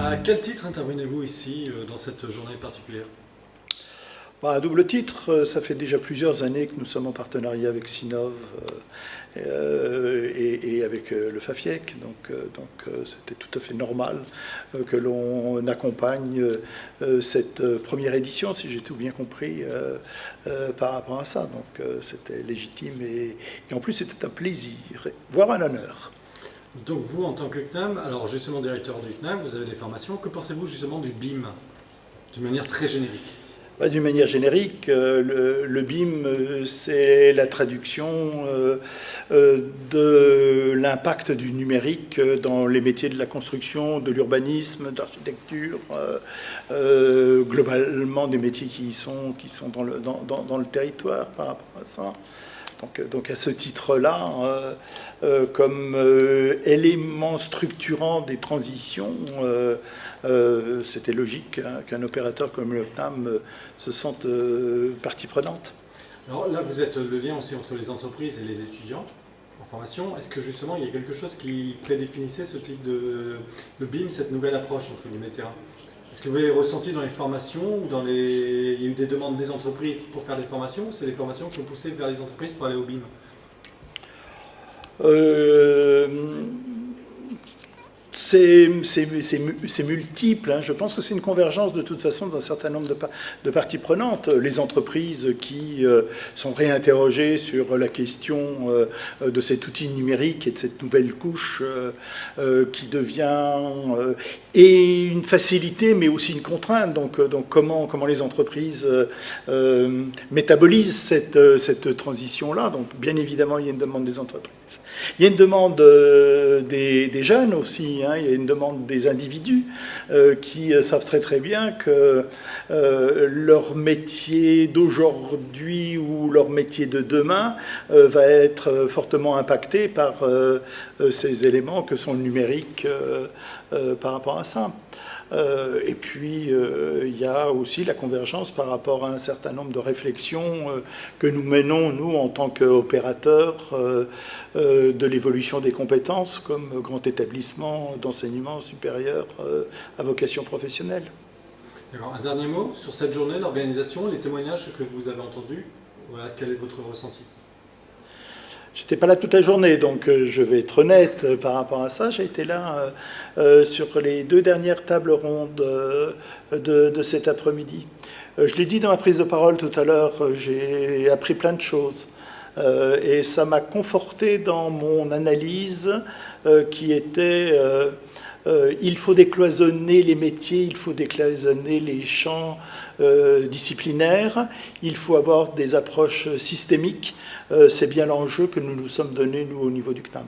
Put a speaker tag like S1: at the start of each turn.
S1: À quel titre intervenez-vous ici dans cette journée particulière?
S2: À double titre, ça fait déjà plusieurs années que nous sommes en partenariat avec Sinov et avec le FAFIEC, donc c'était tout à fait normal que l'on accompagne cette première édition, si j'ai tout bien compris, par rapport à ça. Donc c'était légitime et en plus c'était un plaisir, voire un honneur.
S1: Donc vous, en tant que CNAM, alors justement directeur du CNAM, vous avez des formations. Que pensez-vous justement du BIM, d'une manière très générique?
S2: D'une manière générique, le BIM, c'est la traduction de l'impact du numérique dans les métiers de la construction, de l'urbanisme, de l'architecture, globalement des métiers qui sont dans le territoire par rapport à ça. Donc à ce titre-là, comme élément structurant des transitions, c'était logique qu'un opérateur comme le CNAM se sente partie prenante.
S1: Alors là, vous êtes le lien aussi entre les entreprises et les étudiants en formation. Est-ce que justement, il y a quelque chose qui prédéfinissait ce type de BIM, cette nouvelle approche entre guillemets terrain? Est-ce que vous avez ressenti dans les formations ou il y a eu des demandes des entreprises pour faire des formations, ou c'est des formations qui ont poussé vers les entreprises pour aller au BIM?
S2: C'est multiple. Je pense que c'est une convergence de toute façon d'un certain nombre de parties prenantes. Les entreprises qui sont réinterrogées sur la question de cet outil numérique et de cette nouvelle couche qui devient et une facilité mais aussi une contrainte. Donc comment les entreprises métabolisent cette transition-là. Donc bien évidemment, il y a une demande des entreprises. Il y a une demande des jeunes aussi, il y a une demande des individus qui savent très très bien que leur métier d'aujourd'hui ou leur métier de demain va être fortement impacté par ces éléments que sont le numérique par rapport à ça. Et puis, il y a aussi la convergence par rapport à un certain nombre de réflexions que nous menons, nous, en tant qu'opérateurs de l'évolution des compétences, comme grand établissement d'enseignement supérieur à vocation professionnelle.
S1: D'accord. Un dernier mot sur cette journée, l'organisation, les témoignages que vous avez entendus. Voilà, quel est votre ressenti?
S2: J'étais pas là toute la journée, donc je vais être honnête par rapport à ça. J'ai été là sur les 2 dernières tables rondes de cet après-midi. Je l'ai dit dans ma prise de parole tout à l'heure, j'ai appris plein de choses. Et ça m'a conforté dans mon analyse qui était il faut décloisonner les métiers, il faut décloisonner les champs disciplinaires, il faut avoir des approches systémiques. C'est bien l'enjeu que nous nous sommes donnés, nous, au niveau du CNAM.